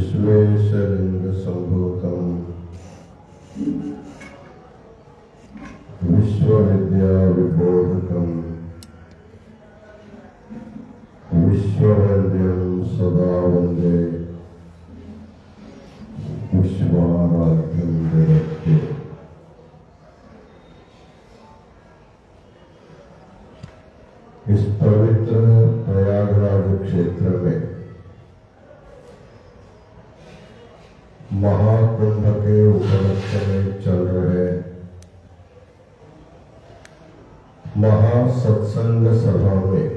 विश्वेशलिंगसंभूतं विश्वविद्याविबोधकं विश्ववन्द्यं सदा वन्दे विश्वाराध्यं जगत्ते। इस पवित्र प्रयागराज क्षेत्र में महाकुंभ के उपलक्ष्य में चल रहे महासत्संग सभा में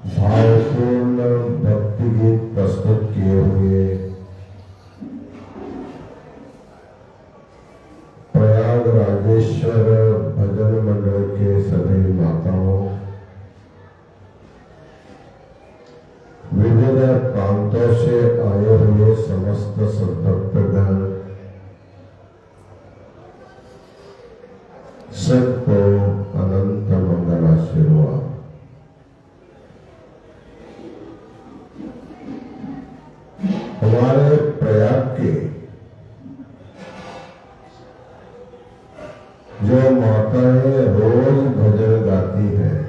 भावपूर्ण भक्ति गीत प्रस्तुत किए हुए प्रयागराजेश्वर भजन मंडल के सभी माताओं, विविध प्रांतों से आए हुए समस्त संतप्तगण, सबको अनंत मंगलाशीर्वाद। हमारे प्रयाग के जो माताएं रोज भजन गाती हैं,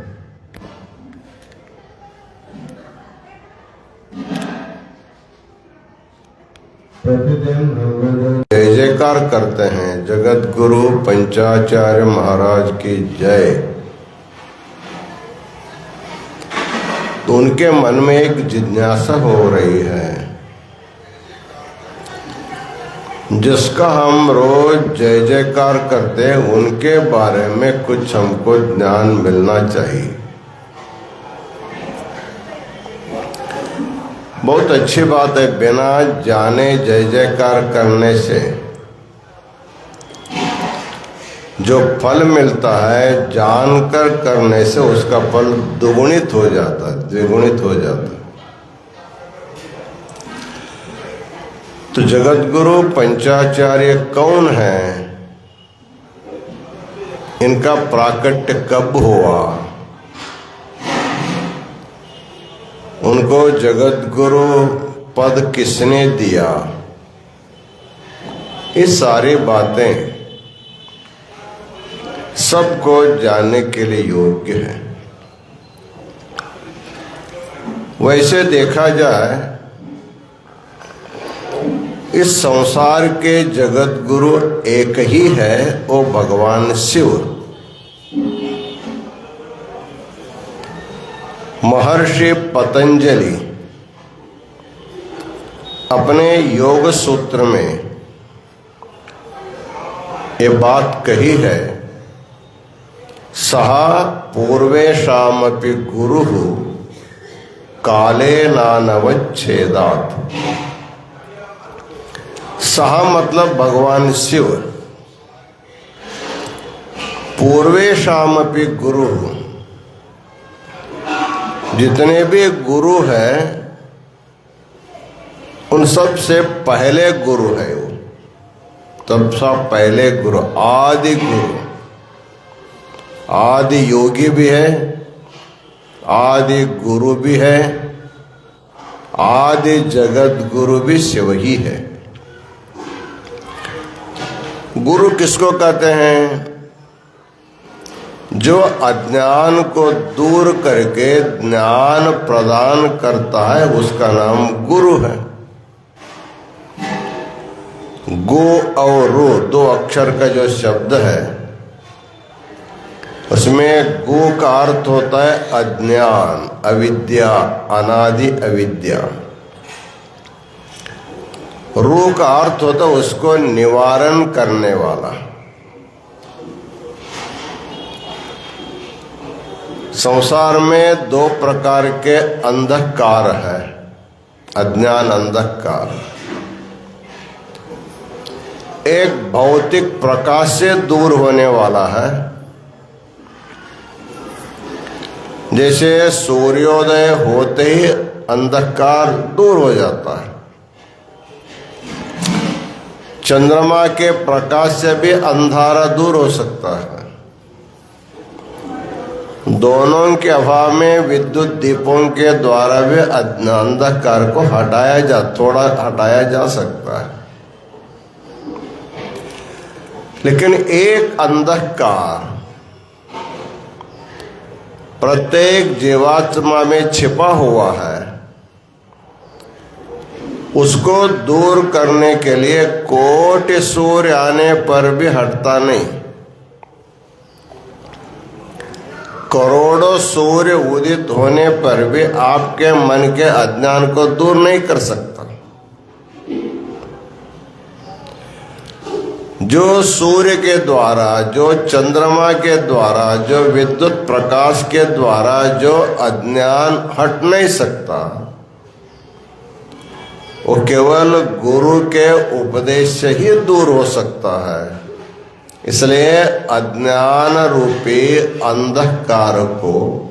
प्रतिदिन हम लोग जय जयकार करते हैं, जगत गुरु पंचाचार्य महाराज की जय। तो उनके मन में एक जिज्ञासा हो रही है, जिसका हम रोज जय जयकार करते हैं, उनके बारे में कुछ हमको ज्ञान मिलना चाहिए। बहुत अच्छी बात है, बिना जाने जय जयकार करने से जो फल मिलता है, जानकर करने से उसका फल दुगुणित हो जाता है, द्विगुणित हो जाता है। तो जगत गुरु पंचाचार्य कौन है, इनका प्राकट्य कब हुआ, उनको जगत गुरु पद किसने दिया, ये सारी बातें सबको जानने के लिए योग्य है। वैसे देखा जाए, इस संसार के जगत गुरु एक ही है, वो भगवान शिव। महर्षि पतंजलि अपने योग सूत्र में ये बात कही है, सहा पूर्वेशामपि गुरुः काले नानवच्छेदात्। सहा मतलब भगवान शिव, पूर्वेशामपि गुरु, जितने भी गुरु हैं उन सब से पहले गुरु है वो, सबसे पहले गुरु, आदि गुरु, आदि योगी भी है, आदि गुरु भी है, आदि जगत गुरु भी शिव ही है। गुरु किसको कहते हैं? जो अज्ञान को दूर करके ज्ञान प्रदान करता है, उसका नाम गुरु है। गो और रू दो अक्षर का जो शब्द है, उसमें गो का अर्थ होता है अज्ञान, अविद्या, अनादि अविद्या। रू का अर्थ होता है उसको निवारण करने वाला। संसार में दो प्रकार के अंधकार है, अज्ञान अंधकार। एक भौतिक प्रकाश से दूर होने वाला है, जैसे सूर्योदय होते ही अंधकार दूर हो जाता है। चंद्रमा के प्रकाश से भी अंधारा दूर हो सकता है। दोनों के अभाव में विद्युत दीपों के द्वारा भी अंधकार को थोड़ा हटाया जा सकता है। लेकिन एक अंधकार प्रत्येक जीवात्मा में छिपा हुआ है, उसको दूर करने के लिए कोटि सूर्य आने पर भी हटता नहीं, करोड़ों सूर्य उदित होने पर भी आपके मन के अज्ञान को दूर नहीं कर सकता। जो सूर्य के द्वारा, जो चंद्रमा के द्वारा, जो विद्युत प्रकाश के द्वारा जो अज्ञान हट नहीं सकता, वो केवल गुरु के उपदेश से ही दूर हो सकता है। इसलिए अज्ञान रूपी अंधकार को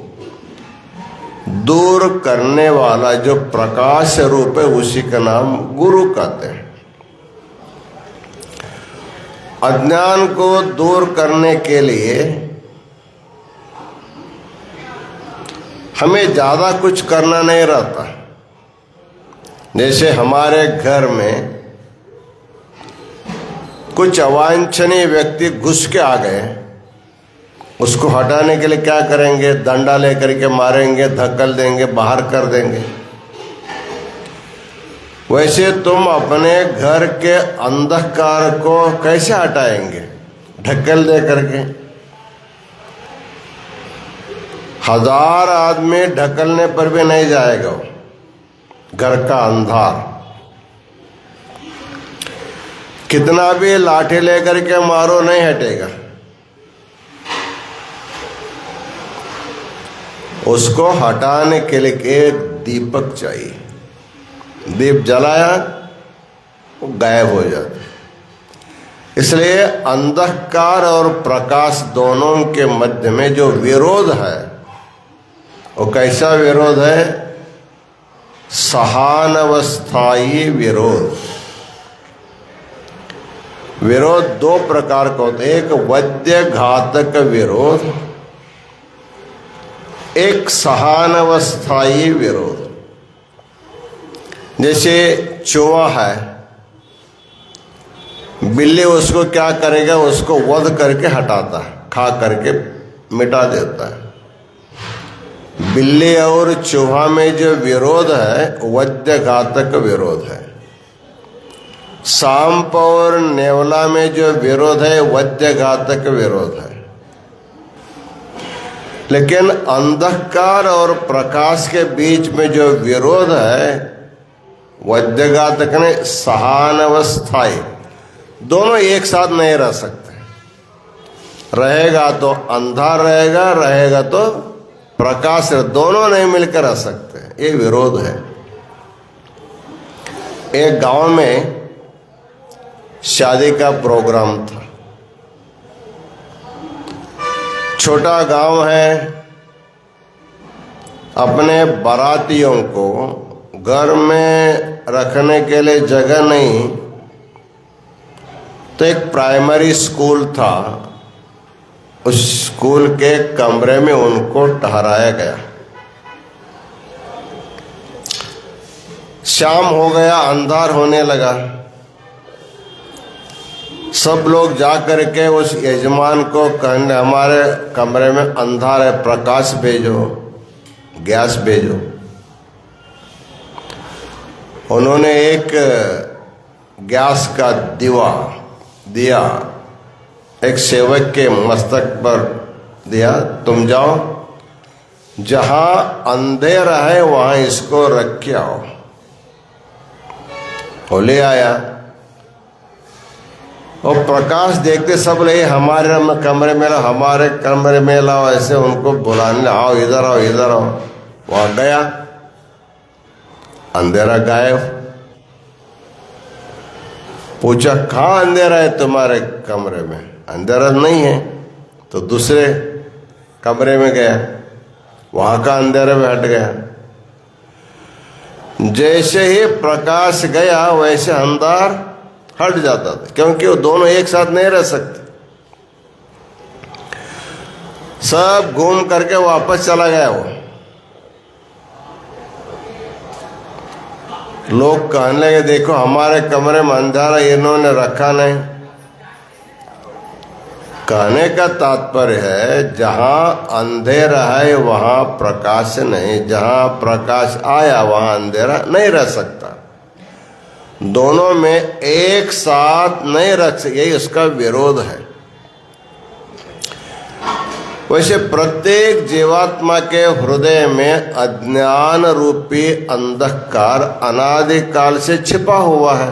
दूर करने वाला जो प्रकाश रूप है, उसी का नाम गुरु कहते हैं। अज्ञान को दूर करने के लिए हमें ज्यादा कुछ करना नहीं रहता। जैसे हमारे घर में कुछ अवांछनीय व्यक्ति घुस के आ गए, उसको हटाने के लिए क्या करेंगे? डंडा लेकर के मारेंगे, धक्कल देंगे, बाहर कर देंगे। वैसे तुम अपने घर के अंधकार को कैसे हटाएंगे? ढक्कल दे करके। 1000 आदमी ढकलने पर भी नहीं जाएगा घर का अंधार। कितना भी लाठी लेकर के मारो, नहीं हटेगा। उसको हटाने के लिए एक दीपक चाहिए। दीप जलाया, वो गायब हो जाता। इसलिए अंधकार और प्रकाश दोनों के मध्य में जो विरोध है, वो कैसा विरोध है? सहानवस्थायी विरोध। विरोध दो प्रकार का होता है, एक वध्य घातक विरोध, एक सहानवस्थायी विरोध। जैसे चूहा है, बिल्ली उसको क्या करेगा? उसको वध करके हटाता है, खा करके मिटा देता है। बिल्ली और चूहा में जो विरोध है, वध्य घातक विरोध है। सांप और नेवला में जो विरोध है, वध्य घातक विरोध है। लेकिन अंधकार और प्रकाश के बीच में जो विरोध है, वध्य घातक ने सहानवस्थाई। दोनों एक साथ नहीं रह सकते। रहेगा तो अंधार रहेगा, रहेगा तो प्रकाश, दोनों नहीं मिलकर रह सकते। ये विरोध है। एक गांव में शादी का प्रोग्राम था। छोटा गांव है, अपने बारातियों को घर में रखने के लिए जगह नहीं, तो एक प्राइमरी स्कूल था, उस स्कूल के कमरे में उनको ठहराया गया। शाम हो गया, अंधार होने लगा। सब लोग जाकर के उस यजमान को कहने, हमारे कमरे में अंधार है, प्रकाश भेजो, गैस भेजो। उन्होंने एक गैस का दिया एक सेवक के मस्तक पर दिया, तुम जाओ, जहां अंधेरा है वहां इसको रख के आओ। वो ले आया और प्रकाश देखते सब ले, हमारे कमरे में लाओ, हमारे कमरे में लाओ। ऐसे उनको बुलाने, आओ इधर आओ, इधर आओ। वहां गया, अंधेरा गायब। पूछा, कहाँ अंधेरा है तुम्हारे कमरे में? अंधेरा नहीं है। तो दूसरे कमरे में गया, वहां का अंधेरा भी हट गया। जैसे ही प्रकाश गया, वैसे अंधार हट जाता था, क्योंकि वो दोनों एक साथ नहीं रह सकते। सब घूम करके वापस चला गया वो। लोग कहने लगे देखो हमारे कमरे में अंधारा इन्होंने रखा नहीं। कहने का तात्पर्य है जहां अंधेरा है वहां प्रकाश नहीं, जहां प्रकाश आया वहां अंधेरा नहीं रह सकता। दोनों में एक साथ नहीं रख सकते, यही उसका विरोध है। वैसे प्रत्येक जीवात्मा के हृदय में अज्ञान रूपी अंधकार अनादिकाल से छिपा हुआ है।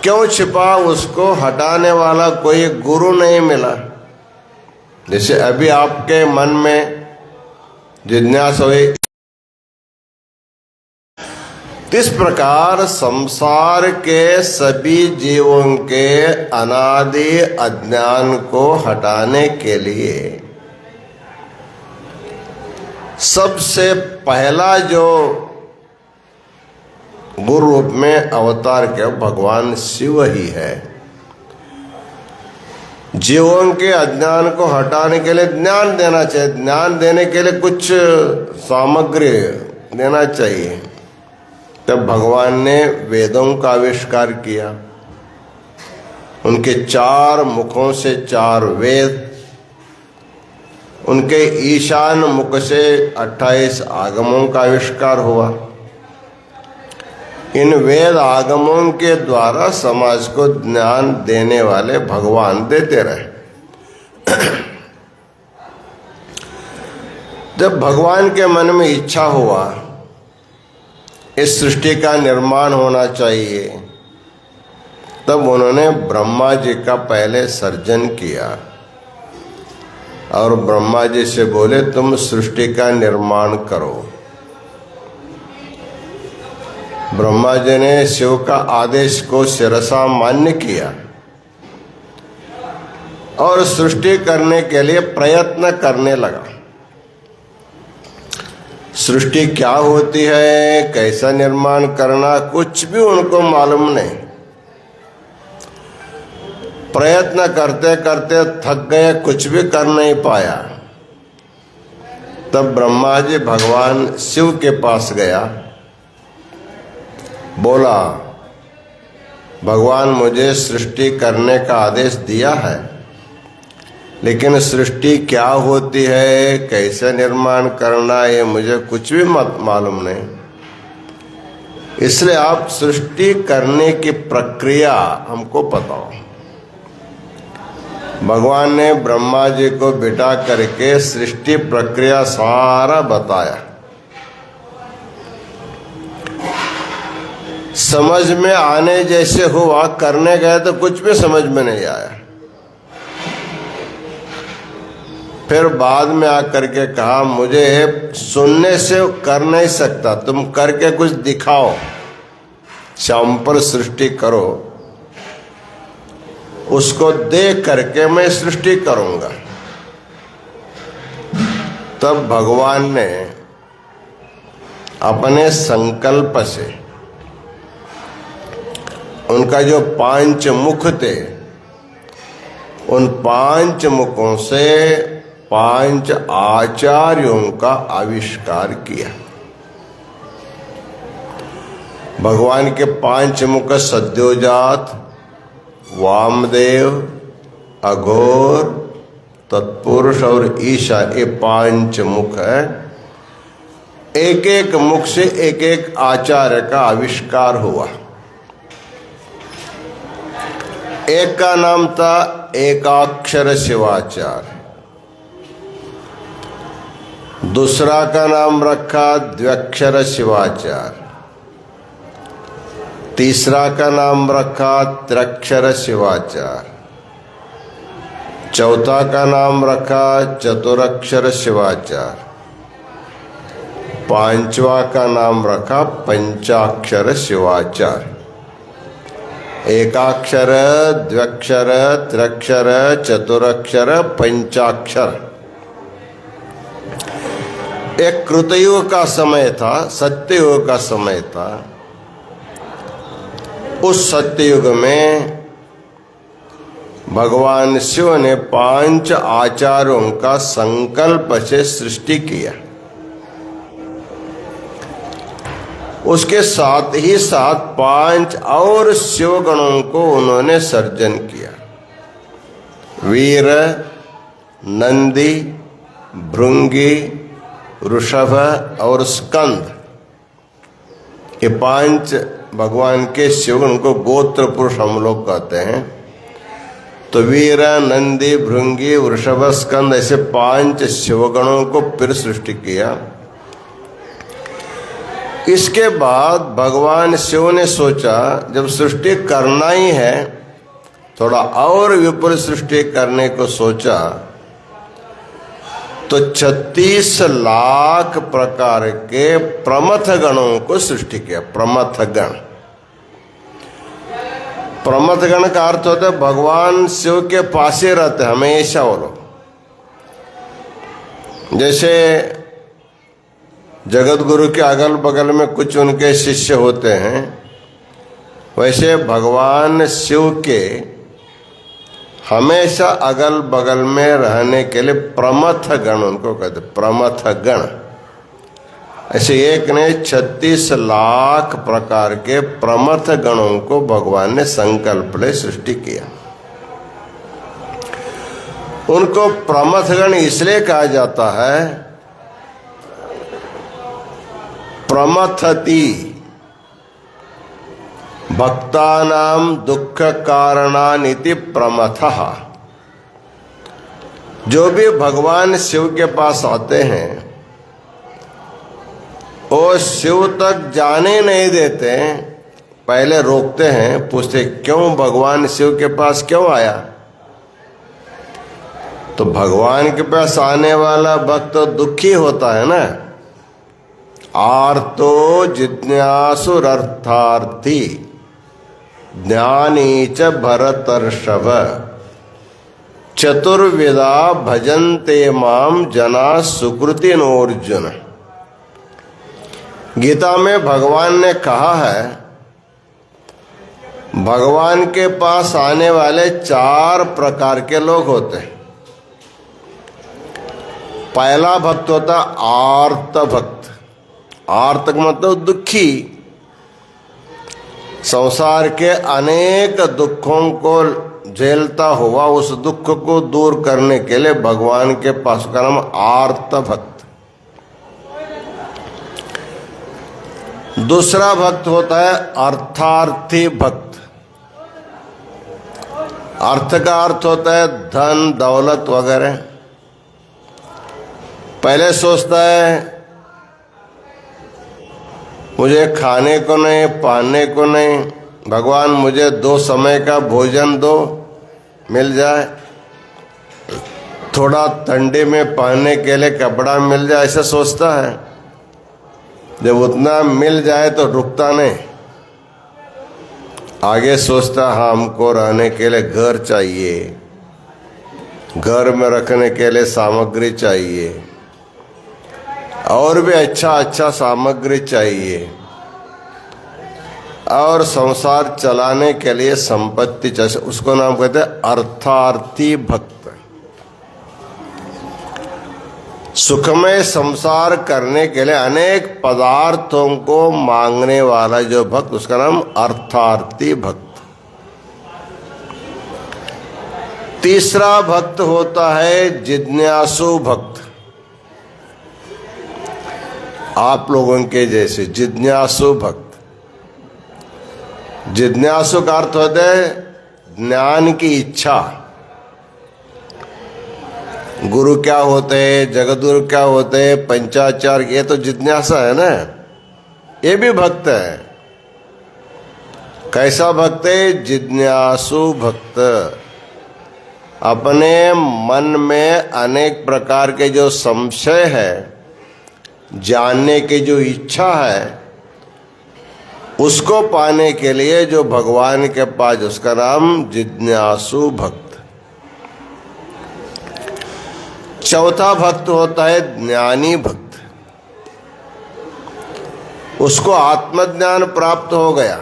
क्यों छिपा? उसको हटाने वाला कोई गुरु नहीं मिला। जैसे अभी आपके मन में जिज्ञासा हुई, इस प्रकार संसार के सभी जीवों के अनादि अज्ञान को हटाने के लिए सबसे पहला जो गुरु रूप में अवतार किया भगवान शिव ही है। जीवों के अज्ञान को हटाने के लिए ज्ञान देना चाहिए। ज्ञान देने के लिए कुछ सामग्री देना चाहिए। तब भगवान ने वेदों का आविष्कार किया। उनके 4 मुखों से 4 वेद, उनके ईशान मुख से 28 आगमों का आविष्कार हुआ। इन वेद आगमों के द्वारा समाज को ज्ञान देने वाले भगवान देते रहे। जब भगवान के मन में इच्छा हुआ इस सृष्टि का निर्माण होना चाहिए, तब उन्होंने ब्रह्मा जी का पहले सर्जन किया और ब्रह्मा जी से बोले तुम सृष्टि का निर्माण करो। ब्रह्मा जी ने शिव का आदेश को शिरसा मान्य किया और सृष्टि करने के लिए प्रयत्न करने लगा। सृष्टि क्या होती है, कैसा निर्माण करना, कुछ भी उनको मालूम नहीं। प्रयत्न करते करते थक गए, कुछ भी कर नहीं पाया। तब ब्रह्मा जी भगवान शिव के पास गया, बोला भगवान मुझे सृष्टि करने का आदेश दिया है, लेकिन सृष्टि क्या होती है, कैसे निर्माण करना, ये मुझे कुछ भी मालूम नहीं। इसलिए आप सृष्टि करने की प्रक्रिया हमको बताओ। भगवान ने ब्रह्मा जी को बिठा करके सृष्टि प्रक्रिया सारा बताया। समझ में आने जैसे हुआ, करने गए तो कुछ भी समझ में नहीं आया। फिर बाद में आकर के कहा मुझे सुनने से कर नहीं सकता, तुम करके कुछ दिखाओ, सैंपल सृष्टि करो, उसको देख करके मैं सृष्टि करूंगा। तब भगवान ने अपने संकल्प से उनका जो 5 मुख थे, उन 5 मुखों से 5 आचार्यों का आविष्कार किया। भगवान के 5 मुख सद्योजात, वामदेव, अघोर, तत्पुरुष और ईशा, ये 5 मुख है। एक एक मुख से एक एक आचार्य का आविष्कार हुआ। एक का नाम था एकाक्षर शिवाचार्य, दूसरा का नाम रखा द्व्यक्षर शिवाचार्य, तीसरा का नाम रखा त्र्यक्षर शिवाचार्य, चौथा का नाम रखा चतुरक्षर शिवाचार्य, 5वां का नाम रखा पंचाक्षर शिवाचार्य। एकाक्षर, द्व्यक्षर, त्र्यक्षर, चतुरक्षर, पंचाक्षर। एक कृतयुग का समय था, सत्ययुग का समय था। उस सत्ययुग में भगवान शिव ने 5 आचार्यों का संकल्प से सृष्टि किया। उसके साथ ही साथ 5 और शिवगणों को उन्होंने सर्जन किया। वीर, नंदी, भृंगी, वृषभ और स्कंद, ये 5 भगवान के शिवगण को गोत्र पुरुष हम लोग कहते हैं। तो वीर, नंदी, भृंगी, वृषभ, स्कंद ऐसे 5 शिवगणों को फिर सृष्टि किया। इसके बाद भगवान शिव ने सोचा जब सृष्टि करना ही है, थोड़ा और विपुल सृष्टि करने को सोचा, तो 36 लाख प्रकार के प्रमथ गणों को सृष्टि किया। प्रमथ गण, प्रमथ गण का अर्थ होता है भगवान शिव के पास ही रहते हमेशा वो लोग। जैसे जगत गुरु के अगल बगल में कुछ उनके शिष्य होते हैं, वैसे भगवान शिव के हमेशा अगल बगल में रहने के लिए प्रमथ गण उनको कहते, प्रमथ गण। ऐसे एक ने 36 लाख प्रकार के प्रमथ गणों को भगवान ने संकल्प ले सृष्टि किया। उनको प्रमथ गण इसलिए कहा जाता है, प्रमथति भक्तानां दुख कारणानिति प्रमथः। जो भी भगवान शिव के पास आते हैं वो शिव तक जाने नहीं देते, पहले रोकते हैं, पूछते क्यों भगवान शिव के पास क्यों आया। तो भगवान के पास आने वाला भक्त तो दुखी होता है ना। आर्तो जिज्ञासुरर्थार्थी ज्ञानी च भरतर्षभ चतुर्विधा भजन्ते माम जना सुकृतिनोर्जुन। गीता में भगवान ने कहा है भगवान के पास आने वाले 4 प्रकार के लोग होते हैं। पहला भक्त होता आर्त भक्त। आर्त मतलब दुखी, संसार के अनेक दुखों को झेलता हुआ उस दुख को दूर करने के लिए भगवान के पास का नाम आर्त भक्त। दूसरा भक्त होता है अर्थार्थी भक्त। अर्थ का अर्थ होता है धन दौलत वगैरह। पहले सोचता है मुझे खाने को नहीं, पहनने को नहीं, भगवान मुझे 2 समय का भोजन दो, मिल जाए, थोड़ा ठंडी में पहनने के लिए कपड़ा मिल जाए, ऐसा सोचता है। जब उतना मिल जाए तो रुकता नहीं, आगे सोचता हाँ हमको रहने के लिए घर चाहिए, घर में रखने के लिए सामग्री चाहिए, और भी अच्छा सामग्री चाहिए, और संसार चलाने के लिए संपत्ति चाहिए। उसको नाम कहते हैं अर्थार्थी भक्त। सुखमय संसार करने के लिए अनेक पदार्थों को मांगने वाला जो भक्त, उसका नाम अर्थार्थी भक्त। तीसरा भक्त होता है जिज्ञासु भक्त। आप लोगों के जैसे जिज्ञासु भक्त। जिज्ञासु का अर्थ होता है ज्ञान की इच्छा। गुरु क्या होते हैं, जगतगुरु क्या होते हैं, पंचाचार्य, ये तो जिज्ञासा है ना, ये भी भक्त है। कैसा भक्त है? जिज्ञासु भक्त। अपने मन में अनेक प्रकार के जो संशय है, जानने की जो इच्छा है, उसको पाने के लिए जो भगवान के पास, उसका नाम जिज्ञासु भक्त। चौथा भक्त होता है ज्ञानी भक्त। उसको आत्मज्ञान प्राप्त हो गया,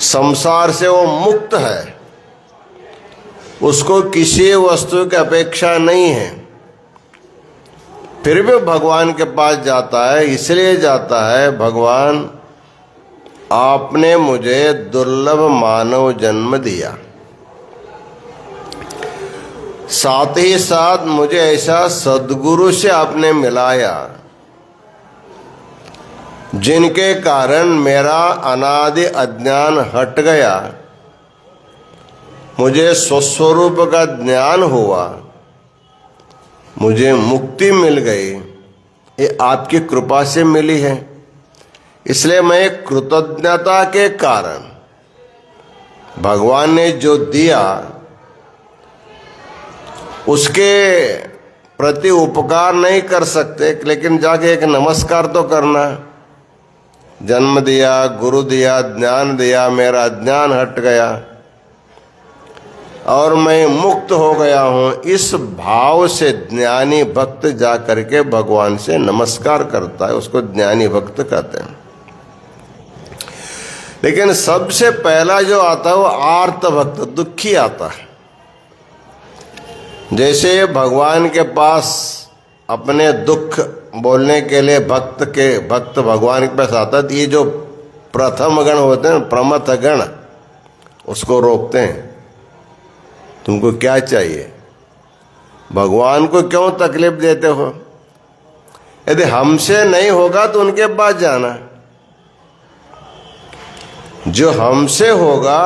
संसार से वो मुक्त है, उसको किसी वस्तु की अपेक्षा नहीं है, फिर भी भगवान के पास जाता है। इसलिए जाता है, भगवान आपने मुझे दुर्लभ मानव जन्म दिया, साथ ही साथ मुझे ऐसा सद्गुरु से आपने मिलाया जिनके कारण मेरा अनादि अज्ञान हट गया, मुझे स्वस्वरूप का ज्ञान हुआ, मुझे मुक्ति मिल गई। ये आपकी कृपा से मिली है। इसलिए मैं कृतज्ञता के कारण भगवान ने जो दिया उसके प्रति उपकार नहीं कर सकते, लेकिन जाके एक नमस्कार तो करना। जन्म दिया, गुरु दिया, ज्ञान दिया, मेरा अज्ञान हट गया और मैं मुक्त हो गया हूँ। इस भाव से ज्ञानी भक्त जा करके भगवान से नमस्कार करता है, उसको ज्ञानी भक्त कहते हैं। लेकिन सबसे पहला जो आता है वो आर्त भक्त, दुखी आता है। जैसे भगवान के पास अपने दुख बोलने के लिए भक्त भगवान के पास आता है, तो ये जो प्रथम गण होते हैं, प्रमथ गण, उसको रोकते हैं। तुमको क्या चाहिए? भगवान को क्यों तकलीफ देते हो? यदि हमसे नहीं होगा तो उनके पास जाना, जो हमसे होगा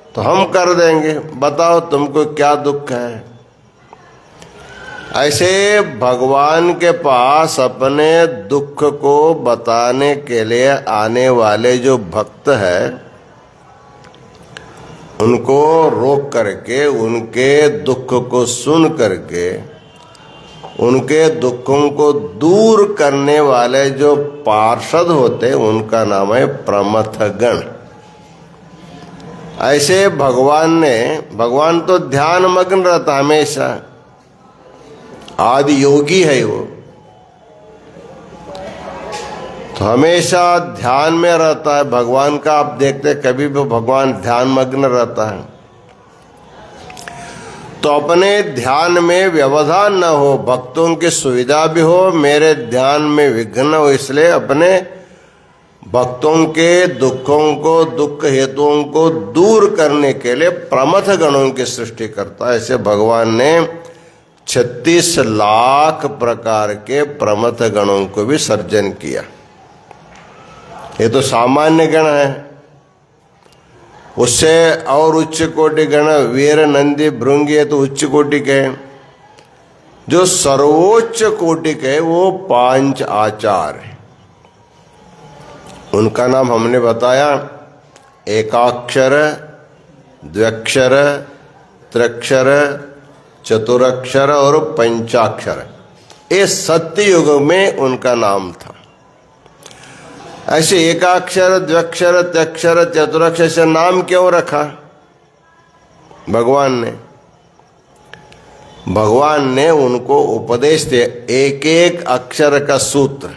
तो हम कर देंगे। बताओ तुमको क्या दुख है? ऐसे भगवान के पास अपने दुख को बताने के लिए आने वाले जो भक्त हैं, उनको रोक करके, उनके दुख को सुन करके, उनके दुखों को दूर करने वाले जो पार्षद होते हैं, उनका नाम है प्रमथ गण। ऐसे भगवान तो ध्यान मग्न रहता हमेशा, आदि योगी है वो, तो हमेशा ध्यान में रहता है। भगवान का आप देखते कभी भी भगवान ध्यान मग्न रहता है, तो अपने ध्यान में व्यवधान न हो, भक्तों की सुविधा भी हो, मेरे ध्यान में विघ्न हो। इसलिए अपने भक्तों के दुखों को, दुख हेतुओं को दूर करने के लिए प्रमथ गणों की सृष्टि करता है। ऐसे भगवान ने 36 लाख प्रकार के प्रमथ गणों को भी सर्जन किया। ये तो सामान्य गण है। उससे और उच्च कोटि गण वीर, नंदी, भृंगी, ये तो उच्च कोटि के। जो सर्वोच्च कोटि के वो 5 आचार्य, उनका नाम हमने बताया, एकाक्षर, द्व्यक्षर, त्र्यक्षर, चतुरक्षर और पंचाक्षर। ये सत्ययुग में उनका नाम था। ऐसे एकाक्षर, द्व्यक्षर, त्र्यक्षर, चतुरक्षर से नाम क्यों रखा? भगवान ने उनको उपदेश दिया, एक एक अक्षर का सूत्र।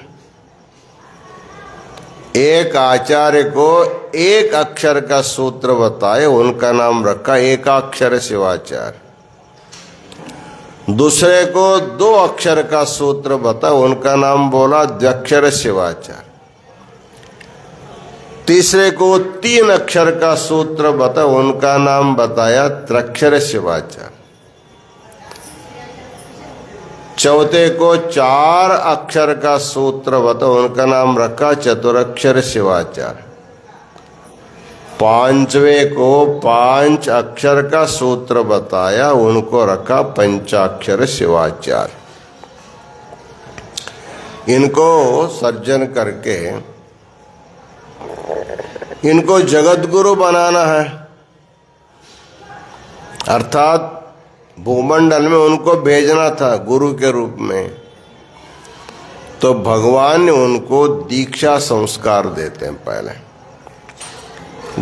एक आचार्य को एक अक्षर का सूत्र बताए, उनका नाम रखा एकाक्षर शिवाचार्य। दूसरे को 2 अक्षर का सूत्र बताया, उनका नाम बोला द्व्यक्षर शिवाचार्य। तीसरे को 3 अक्षर का सूत्र बताया, उनका नाम बताया त्र्यक्षर शिवाचार्य। चौथे को 4 अक्षर का सूत्र बताया, उनका नाम रखा चतुरक्षर शिवाचार्य। पांचवें को 5 अक्षर का सूत्र बताया, उनको रखा पंचाक्षर शिवाचार्य। इनको सर्जन करके इनको जगत गुरु बनाना है, अर्थात भूमंडल में उनको भेजना था गुरु के रूप में। तो भगवान ने उनको दीक्षा संस्कार देते हैं। पहले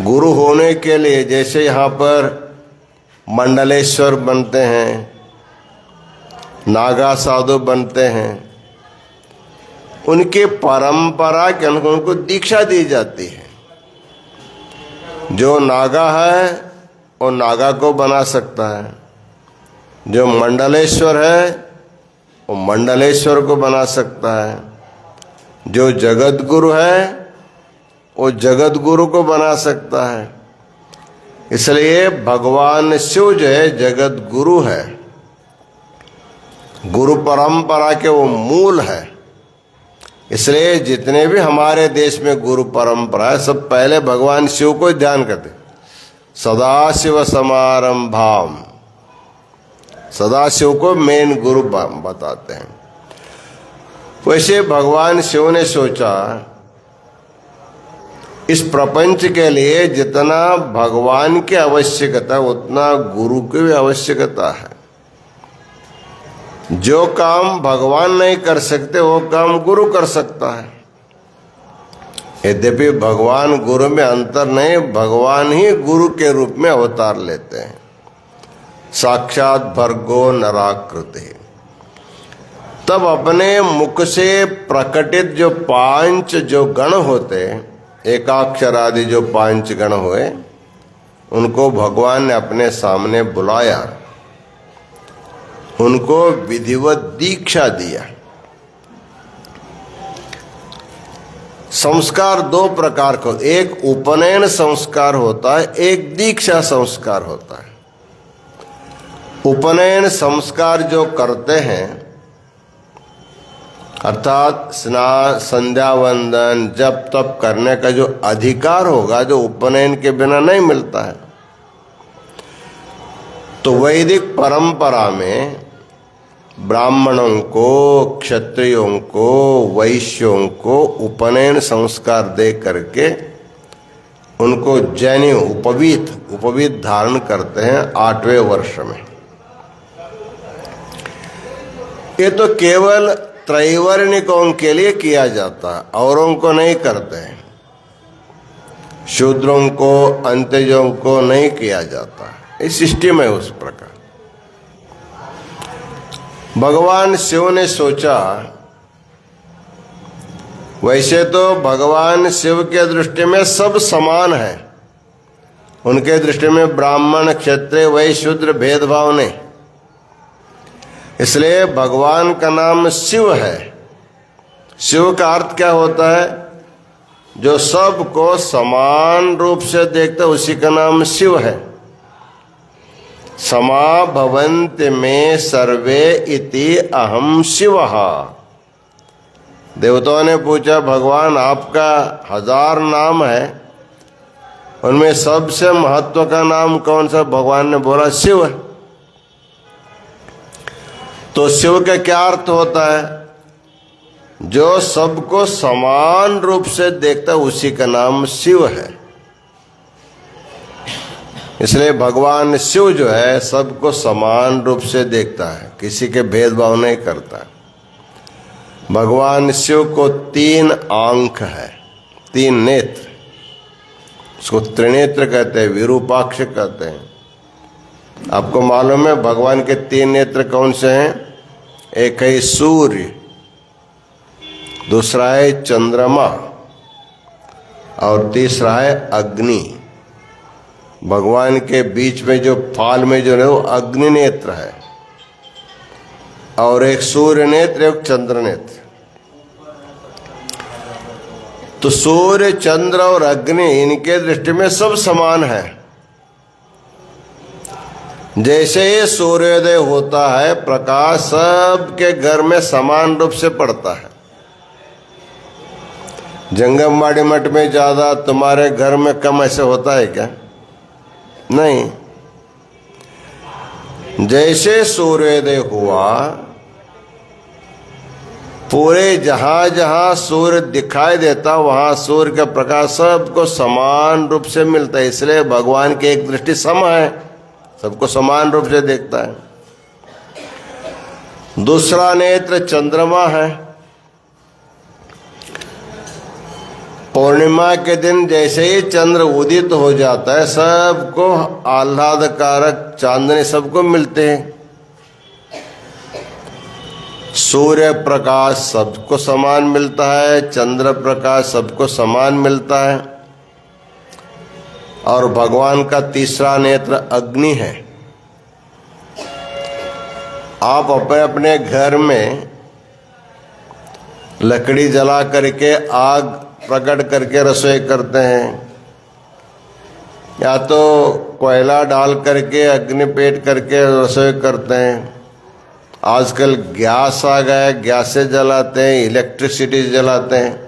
गुरु होने के लिए, जैसे यहाँ पर मंडलेश्वर बनते हैं, नागा साधु बनते हैं, उनके परंपरा के अनुसार उनको दीक्षा दी जाती है। जो नागा है वो नागा को बना सकता है, जो मंडलेश्वर है वो मंडलेश्वर को बना सकता है, जो जगत गुरु है वो जगत गुरु को बना सकता है। इसलिए भगवान शिव जो है जगत गुरु है, गुरु परंपरा के वो मूल है। इसलिए जितने भी हमारे देश में गुरु परंपरा है सब पहले भगवान शिव को ध्यान करते। सदाशिव समारंभाम, सदाशिव को मेन गुरु बताते हैं। वैसे भगवान शिव ने सोचा इस प्रपंच के लिए जितना भगवान की आवश्यकता उतना गुरु की भी आवश्यकता है। जो काम भगवान नहीं कर सकते वो काम गुरु कर सकता है। यद्यपि भगवान गुरु में अंतर नहीं, भगवान ही गुरु के रूप में अवतार लेते हैं। साक्षात भर्गो नराकृति। तब अपने मुख से प्रकटित जो 5 जो गण होते, एकाक्षर आदि जो 5 गण हुए, उनको भगवान ने अपने सामने बुलाया, उनको विधिवत दीक्षा दिया। संस्कार 2 प्रकार का, एक उपनयन संस्कार होता है, एक दीक्षा संस्कार होता है। उपनयन संस्कार जो करते हैं अर्थात स्नान संध्या वंदन जप तप करने का जो अधिकार होगा, जो उपनयन के बिना नहीं मिलता है, तो वैदिक परंपरा में ब्राह्मणों को, क्षत्रियों को, वैश्यों को उपनयन संस्कार दे करके उनको जनेऊ उपवीत धारण करते हैं 8वें वर्ष में। ये तो केवल त्रैवर्णिकों के लिए किया जाता है, औरों को नहीं करते हैं। शूद्रों को, अंत्यजों को नहीं किया जाता। इस सिस्टम है उस प्रकार। भगवान शिव ने सोचा, वैसे तो भगवान शिव के दृष्टि में सब समान है, उनके दृष्टि में ब्राह्मण क्षत्रिय वैश्य शूद्र भेदभाव नहीं। इसलिए भगवान का नाम शिव है। शिव का अर्थ क्या होता है? जो सबको समान रूप से देखता उसी का नाम शिव है। समा भवन्ति में सर्वे इति अहम शिवः। देवताओं ने पूछा, भगवान आपका 1000 नाम है, उनमें सबसे महत्व का नाम कौन सा? भगवान ने बोला शिव है। तो शिव का क्या अर्थ होता है? जो सबको समान रूप से देखता उसी का नाम शिव है। इसलिए भगवान शिव जो है सबको समान रूप से देखता है, किसी के भेदभाव नहीं करता। भगवान शिव को 3 आंख है, 3 नेत्र, उसको त्रिनेत्र कहते हैं, विरूपाक्ष कहते हैं। आपको मालूम है भगवान के 3 नेत्र कौन से हैं? एक है सूर्य, दूसरा है चंद्रमा और तीसरा है अग्नि। भगवान के बीच में जो फाल में जो है वो अग्नि नेत्र है, और एक सूर्य नेत्र, एक चंद्र नेत्र। तो सूर्य, चंद्र और अग्नि, इनके दृष्टि में सब समान है। जैसे ही सूर्योदय होता है, प्रकाश सबके घर में समान रूप से पड़ता है। जंगमवाड़ी मठ में ज्यादा, तुम्हारे घर में कम ऐसे होता है क्या? नहीं। जैसे सूर्योदय हुआ, पूरे जहां जहां सूर्य दिखाई देता वहां सूर्य का प्रकाश सबको समान रूप से मिलता है। इसलिए भगवान की एक दृष्टि सम है, सबको समान रूप से देखता है। दूसरा नेत्र चंद्रमा है। पूर्णिमा के दिन जैसे ही चंद्र उदित हो जाता है, सबको आह्लादकारक चांदनी सबको मिलते हैं। सूर्य प्रकाश सबको समान मिलता है, चंद्र प्रकाश सबको समान मिलता है। और भगवान का तीसरा नेत्र अग्नि है। आप अपने अपने घर में लकड़ी जला करके, आग प्रकट करके रसोई करते हैं, या तो कोयला डाल करके अग्नि पेट करके रसोई करते हैं। आजकल गैस आ गया है, गैस से जलाते हैं, इलेक्ट्रिसिटी जलाते हैं।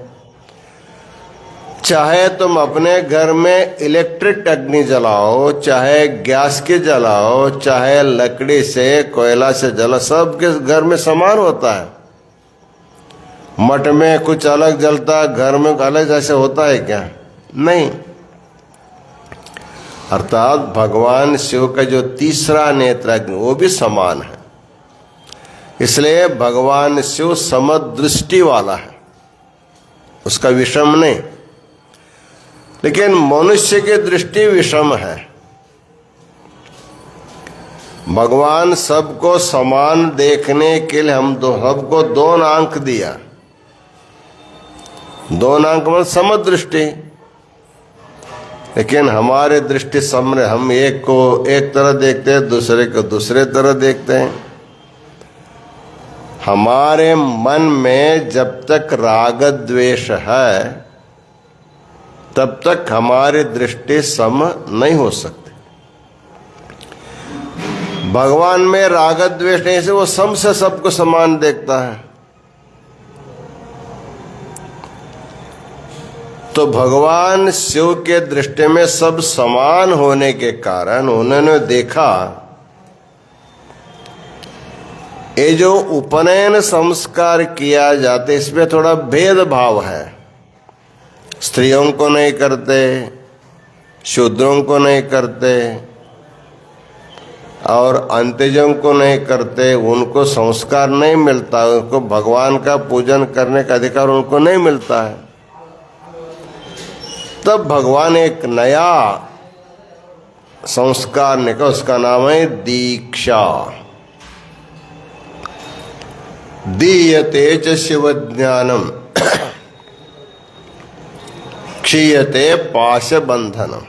चाहे तुम अपने घर में इलेक्ट्रिक अग्नि जलाओ, चाहे गैस की जलाओ, चाहे लकड़ी से, कोयला से जला, सबके घर में समान होता है। मठ में कुछ अलग जलता है, घर में अलग जैसे होता है क्या? नहीं। अर्थात भगवान शिव का जो तीसरा नेत्र अग्नि वो भी समान है। इसलिए भगवान शिव समदृष्टि वाला है, उसका विषम नहीं। लेकिन मनुष्य की दृष्टि विषम है। भगवान सबको समान देखने के लिए सबको 2 आंख दिया। 2 आंख मतलब समदृष्टि। लेकिन हमारे दृष्टि समरे, हम एक को एक तरह देखते हैं, दूसरे को दूसरे तरह देखते हैं। हमारे मन में जब तक राग द्वेष है तब तक हमारी दृष्टि सम नहीं हो सकती। भगवान में राग द्वेष नहीं से वो सम से सबको समान देखता है। तो भगवान शिव के दृष्टि में सब समान होने के कारण उन्होंने देखा ये जो उपनयन संस्कार किया जाता है इसमें थोड़ा भेदभाव है। स्त्रियों को नहीं करते, शूद्रों को नहीं करते और अंत्यजों को नहीं करते, उनको संस्कार नहीं मिलता, उनको भगवान का पूजन करने का अधिकार उनको नहीं मिलता है। तब भगवान एक नया संस्कार निकाला, उसका नाम है दीक्षा। दीयते च शिव ज्ञानम क्षीयते पाश बंधनम।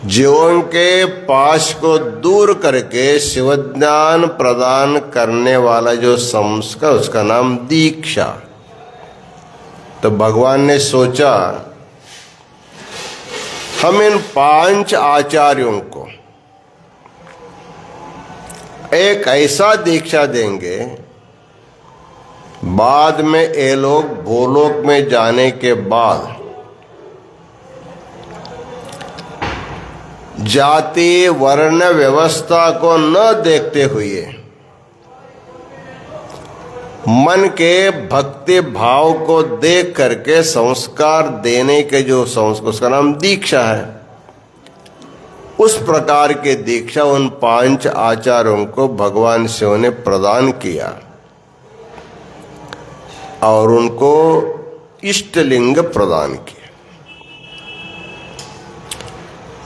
जीवन के पाश को दूर करके शिव ज्ञान प्रदान करने वाला जो संस्कार, उसका नाम दीक्षा। तो भगवान ने सोचा हम इन 5 आचार्यों को एक ऐसा दीक्षा देंगे, बाद में ये लोग भूलोक में जाने के बाद जाति वर्ण व्यवस्था को न देखते हुए मन के भक्ति भाव को देख करके संस्कार देने के जो संस्कार, उसका नाम दीक्षा है। उस प्रकार के दीक्षा उन 5 आचार्यों को भगवान शिव ने प्रदान किया और उनको इष्टलिंग प्रदान किया।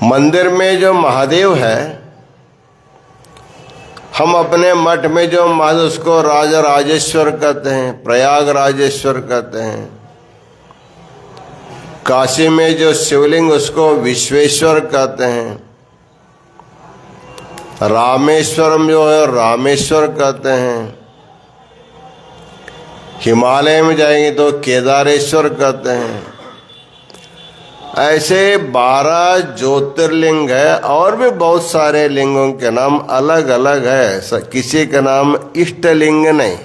मंदिर में जो महादेव है, हम अपने मठ में जो महादेव उसको राजा राजेश्वर कहते हैं, प्रयाग राजेश्वर कहते हैं। काशी में जो शिवलिंग उसको विश्वेश्वर कहते हैं। रामेश्वरम जो है रामेश्वर कहते हैं। हिमालय में जाएंगे तो केदारेश्वर कहते हैं। ऐसे 12 ज्योतिर्लिंग है और भी बहुत सारे लिंगों के नाम अलग अलग है, किसी का नाम इष्टलिंग नहीं।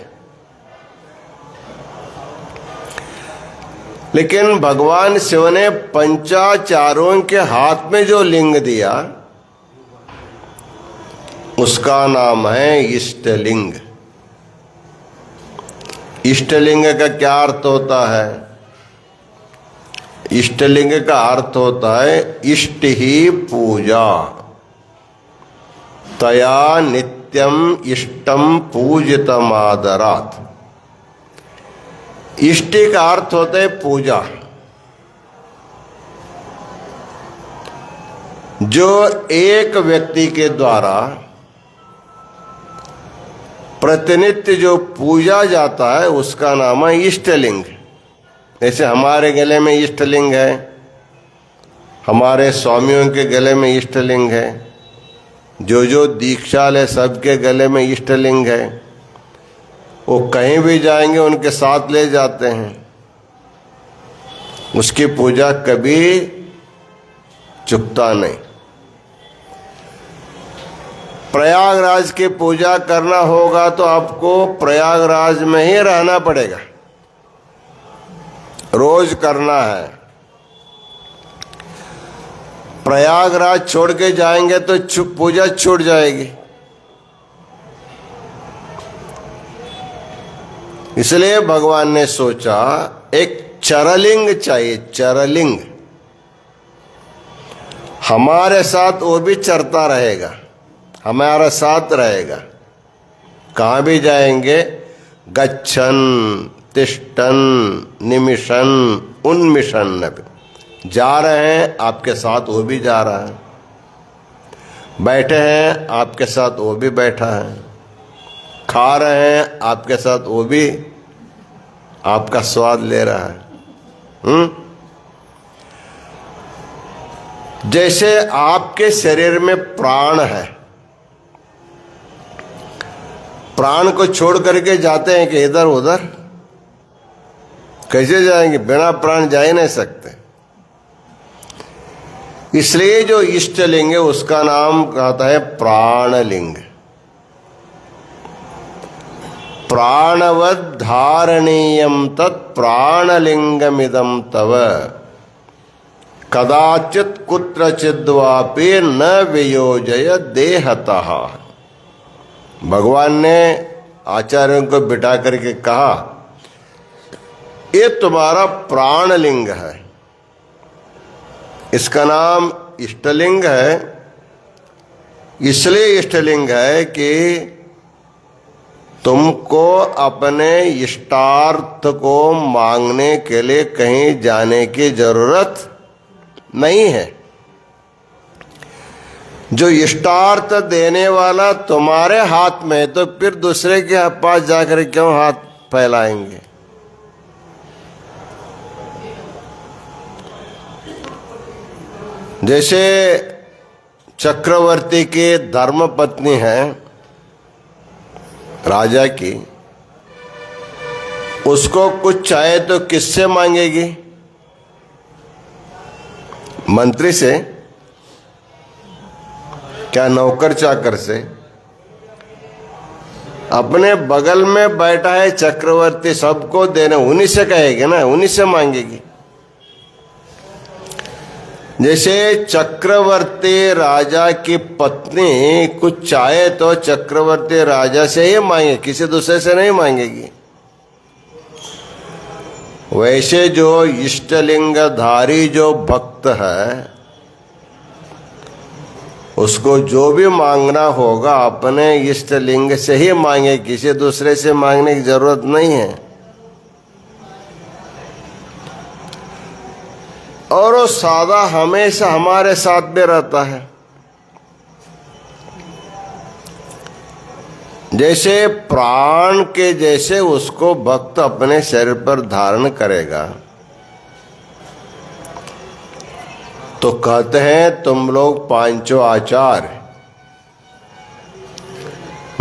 लेकिन भगवान शिव ने पंचाचारों के हाथ में जो लिंग दिया उसका नाम है इष्टलिंग। इष्टलिंग का क्या अर्थ होता है? इष्टलिंग का अर्थ होता है इष्ट ही पूजा, तया नित्यम इष्टम पूजितम आदरात्। इष्टि का अर्थ होता है पूजा। जो एक व्यक्ति के द्वारा प्रतिनित्य जो पूजा जाता है उसका नाम है इष्टलिंग। जैसे हमारे गले में इष्टलिंग है, हमारे स्वामियों के गले में इष्टलिंग है, जो दीक्षाल है सबके गले में इष्टलिंग है। वो कहीं भी जाएंगे उनके साथ ले जाते हैं। उसकी पूजा कभी चुकता नहीं। प्रयागराज की पूजा करना होगा तो आपको प्रयागराज में ही रहना पड़ेगा, रोज करना है। प्रयागराज छोड़ के जाएंगे तो पूजा छूट जाएगी। इसलिए भगवान ने सोचा एक चरलिंग चाहिए, चरलिंग। हमारे साथ वो भी चरता रहेगा, हमारा साथ रहेगा। कहाँ भी जाएंगे, गच्छन तिष्ठन निमिषन उन्मिषन, जा रहे हैं आपके साथ वो भी जा रहा है, बैठे हैं आपके साथ वो भी बैठा है, खा रहे हैं आपके साथ वो भी आपका स्वाद ले रहा है। जैसे आपके शरीर में प्राण है, प्राण को छोड़ करके जाते हैं कि इधर उधर, कैसे जाएंगे? बिना प्राण जा ही नहीं सकते। इसलिए जो इष्टलिंग है उसका नाम कहता है प्राणलिंग। प्राणवद धारणीयम तत् प्राणलिंगमिदं तव कदाचित कुत्रचिद्वापि न वियोजय देहतः। भगवान ने आचार्यों को बिठा करके कहा, ये तुम्हारा प्राणलिंग है। इसका नाम इष्टलिंग है। इसलिए इष्टलिंग है कि तुमको अपने इष्टार्थ को मांगने के लिए कहीं जाने की जरूरत नहीं है। जो इष्टार्थ देने वाला तुम्हारे हाथ में है, तो फिर दूसरे के पास जाकर क्यों हाथ फैलाएंगे? जैसे चक्रवर्ती की धर्मपत्नी है राजा की, उसको कुछ चाहे तो किससे मांगेगी? मंत्री से? क्या नौकर चाकर से? अपने बगल में बैठा है चक्रवर्ती, सबको देना, उन्हीं से कहेगी ना, उन्हीं से मांगेगी। जैसे चक्रवर्ती राजा की पत्नी कुछ चाहे तो चक्रवर्ती राजा से ही मांगे, किसी दूसरे से नहीं मांगेगी। वैसे जो इष्टलिंगधारी जो भक्त है, उसको जो भी मांगना होगा अपने इष्टलिंग से ही मांगे, किसी दूसरे से मांगने की जरूरत नहीं है। और वो सादा हमेशा हमारे साथ में रहता है। जैसे प्राण के जैसे उसको भक्त अपने शरीर पर धारण करेगा, तो कहते हैं तुम लोग पांचों आचार्य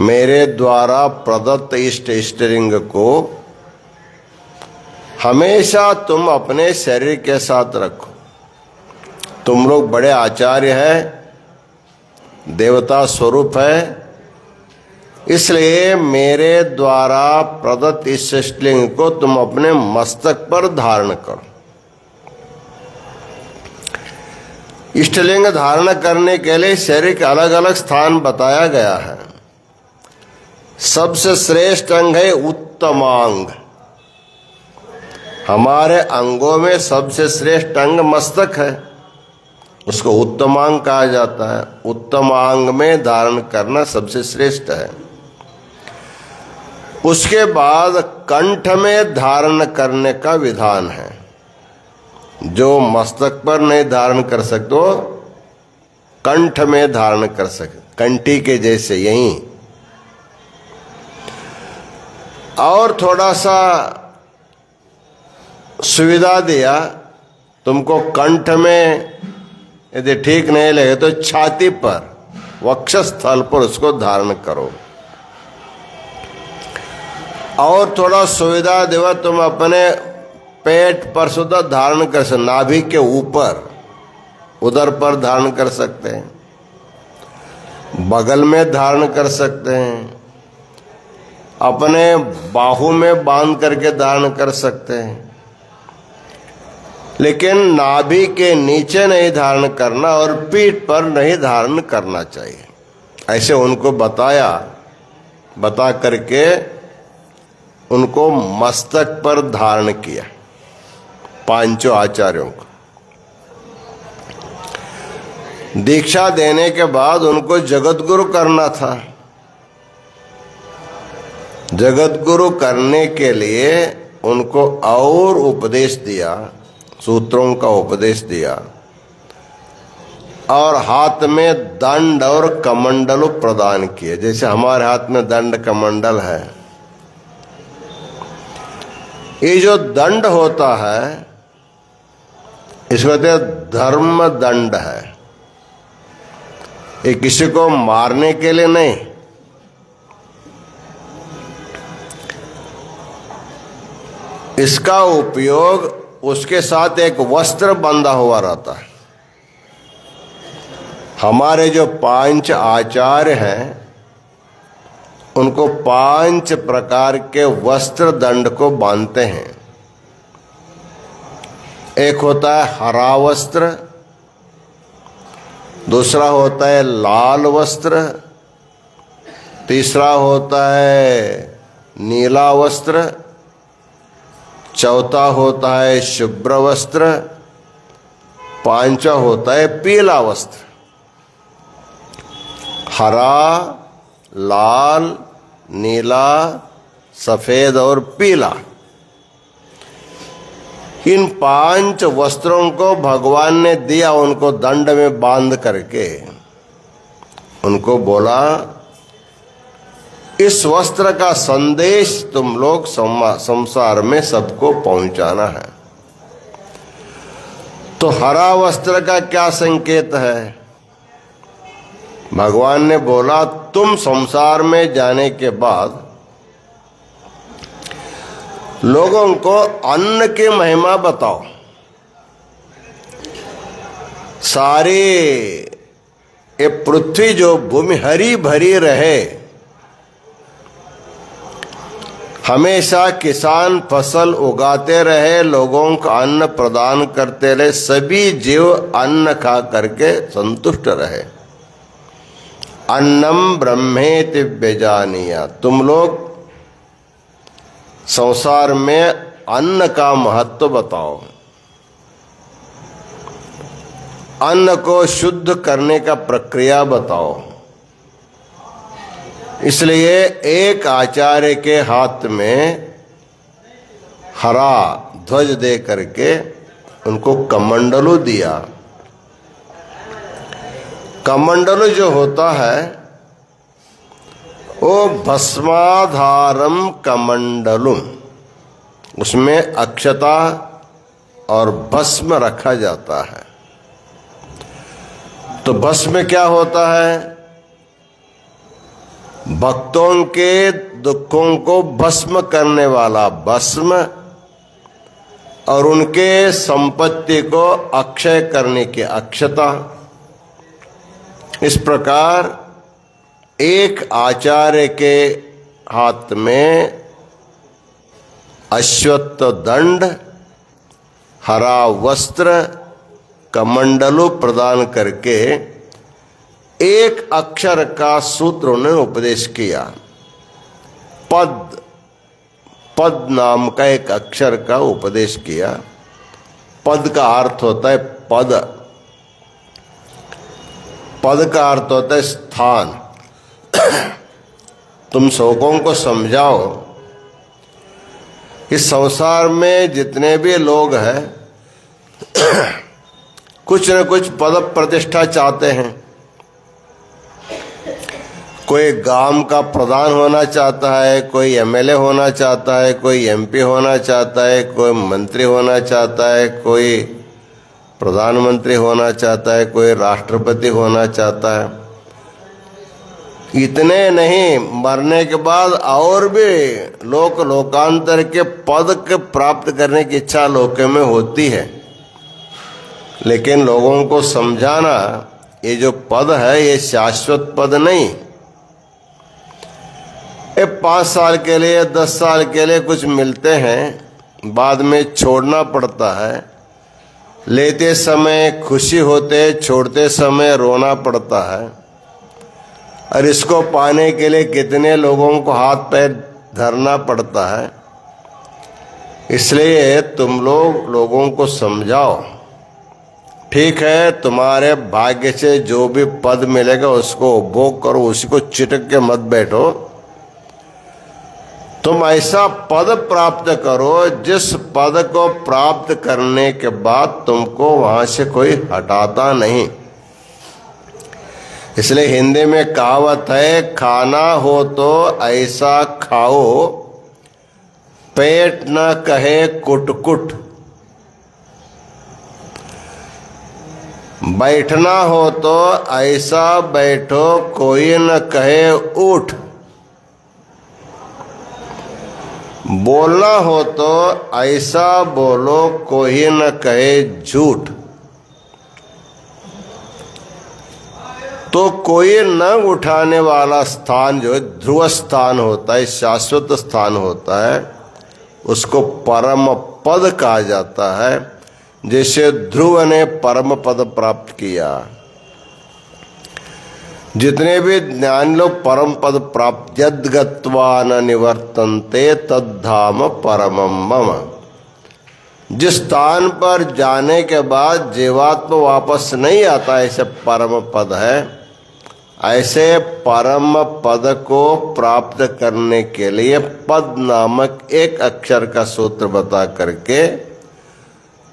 मेरे द्वारा प्रदत्त इष्टलिंग को हमेशा तुम अपने शरीर के साथ रखो। तुम लोग बड़े आचार्य हैं, देवता स्वरूप है, इसलिए मेरे द्वारा प्रदत्त इस इष्टलिंग को तुम अपने मस्तक पर धारण करो। इष्टलिंग धारण करने के लिए शरीर के अलग अलग स्थान बताया गया है। सबसे श्रेष्ठ अंग है उत्तमांग। हमारे अंगों में सबसे श्रेष्ठ अंग मस्तक है, उसको उत्तमांग कहा जाता है। उत्तमांग में धारण करना सबसे श्रेष्ठ है। उसके बाद कंठ में धारण करने का विधान है। जो मस्तक पर नहीं धारण कर सकते वो कंठ में धारण कर सकते, कंठी के जैसे यही। और थोड़ा सा सुविधा दिया, तुमको कंठ में यदि ठीक नहीं लगे तो छाती पर, वक्षस्थल पर उसको धारण करो। और थोड़ा सुविधा देवा, तुम अपने पेट पर सुधा धारण कर सकते, नाभि के ऊपर, उदर पर धारण कर सकते हैं, बगल में धारण कर सकते हैं, अपने बाहू में बांध करके धारण कर सकते हैं, लेकिन नाभि के नीचे नहीं धारण करना और पीठ पर नहीं धारण करना चाहिए। ऐसे उनको बताया, बता करके उनको मस्तक पर धारण किया पांचों आचार्यों को। दीक्षा देने के बाद उनको जगत गुरु करना था। जगत गुरु करने के लिए उनको और उपदेश दिया, सूत्रों का उपदेश दिया, और हाथ में दंड और कमंडल प्रदान किए। जैसे हमारे हाथ में दंड कमंडल है, ये जो दंड होता है इसको कहते हैं धर्म दंड है। ये किसी को मारने के लिए नहीं, इसका उपयोग उसके साथ एक वस्त्र बंधा हुआ रहता है। हमारे जो पांच आचार्य हैं उनको 5 प्रकार के वस्त्र दंड को बांधते हैं। एक होता है हरा वस्त्र, दूसरा होता है लाल वस्त्र, तीसरा होता है नीला वस्त्र, चौथा होता है शुभ्र वस्त्र, पांचवा होता है पीला वस्त्र। हरा, लाल, नीला, सफेद और पीला, इन 5 वस्त्रों को भगवान ने दिया उनको दंड में बांध करके। उनको बोला इस वस्त्र का संदेश तुम लोग संसार में सबको पहुंचाना है। तो हरा वस्त्र का क्या संकेत है? भगवान ने बोला तुम संसार में जाने के बाद लोगों को अन्न की महिमा बताओ। सारी ये पृथ्वी जो भूमि हरी भरी रहे, हमेशा किसान फसल उगाते रहे, लोगों को अन्न प्रदान करते रहे, सभी जीव अन्न खा करके संतुष्ट रहे। अन्नम ब्रह्मेति व्यजानीया। तुम लोग संसार में अन्न का महत्व बताओ, अन्न को शुद्ध करने का प्रक्रिया बताओ। इसलिए एक आचार्य के हाथ में हरा ध्वज दे करके उनको कमंडलू दिया। कमंडलू जो होता है वो भस्माधारम कमंडलुम, उसमें अक्षता और भस्म रखा जाता है। तो भस्म क्या होता है? भक्तों के दुखों को भस्म करने वाला भस्म, और उनके संपत्ति को अक्षय करने की अक्षता। इस प्रकार एक आचार्य के हाथ में अश्वत्थ दंड, हरा वस्त्र, कमंडलू प्रदान करके एक अक्षर का सूत्र उन्होंने उपदेश किया। पद, पद नाम का एक अक्षर का उपदेश किया। पद का अर्थ होता है पद, पद का अर्थ होता है स्थान। तुम शोकों को समझाओ कि संसार में जितने भी लोग हैं कुछ न कुछ पद प्रतिष्ठा चाहते हैं। कोई गांव का प्रधान होना चाहता है, कोई एमएलए होना चाहता है, कोई एमपी होना चाहता है, कोई मंत्री होना चाहता है, कोई प्रधानमंत्री होना चाहता है, कोई राष्ट्रपति होना चाहता है। इतने नहीं, मरने के बाद और भी लोकांतर के पद के प्राप्त करने की इच्छा लोगों में होती है। लेकिन लोगों को समझाना, ये जो पद है ये शाश्वत पद नहीं। ये 5 साल के लिए 10 साल के लिए कुछ मिलते हैं, बाद में छोड़ना पड़ता है। लेते समय खुशी होते, छोड़ते समय रोना पड़ता है। और इसको पाने के लिए कितने लोगों को हाथ पैर धरना पड़ता है। इसलिए तुम लोगों को समझाओ, ठीक है तुम्हारे भाग्य से जो भी पद मिलेगा उसको उपभोग करो, उसी को चिटक के मत बैठो। तुम ऐसा पद प्राप्त करो जिस पद को प्राप्त करने के बाद तुमको वहां से कोई हटाता नहीं। इसलिए हिंदी में कहावत है, खाना हो तो ऐसा खाओ पेट न कहे कुट कुट। बैठना हो तो ऐसा बैठो कोई न कहे उठ। बोलना हो तो ऐसा बोलो कोई न कहे झूठ। तो कोई न उठाने वाला स्थान जो ध्रुव स्थान होता है, शाश्वत स्थान होता है, उसको परम पद कहा जाता है। जैसे ध्रुव ने परम पद प्राप्त किया, जितने भी ज्ञानी लोग परम पद प्राप्त, यद् गत्वा न निवर्तन्ते तद्धाम परमं मम। जिस स्थान पर जाने के बाद जीवात्मा वापस नहीं आता, ऐसे परम पद है। ऐसे परम पद को प्राप्त करने के लिए पद नामक एक अक्षर का सूत्र बता करके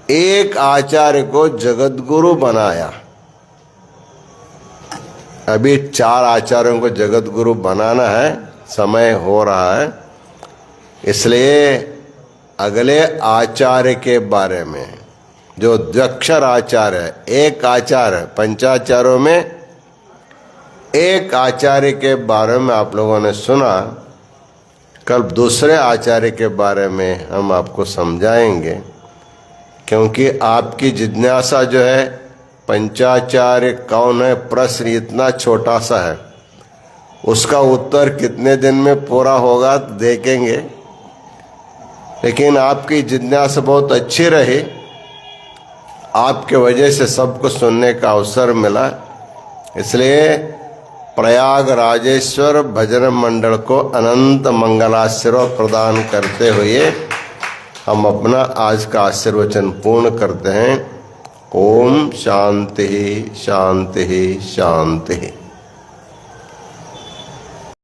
एक आचार्य को जगतगुरु बनाया। अभी 4 आचार्यों को जगतगुरु बनाना है, समय हो रहा है। इसलिए अगले आचार्य के बारे में, जो द्व्यक्षर आचार्य है, एक आचार्य, पंचाचार्यों में एक आचार्य के बारे में आप लोगों ने सुना। कल दूसरे आचार्य के बारे में हम आपको समझाएंगे, क्योंकि आपकी जिज्ञासा जो है पंचाचार्य कौन है, प्रश्न इतना छोटा सा है, उसका उत्तर कितने दिन में पूरा होगा देखेंगे। लेकिन आपकी जिज्ञासा बहुत अच्छी रही, आपके वजह से सबको सुनने का अवसर मिला। इसलिए प्रयाग राजेश्वर भजन मंडल को अनंत मंगलाशीर्वाद प्रदान करते हुए हम अपना आज का आशीर्वचन पूर्ण करते हैं। ओम शांति शांति शांति।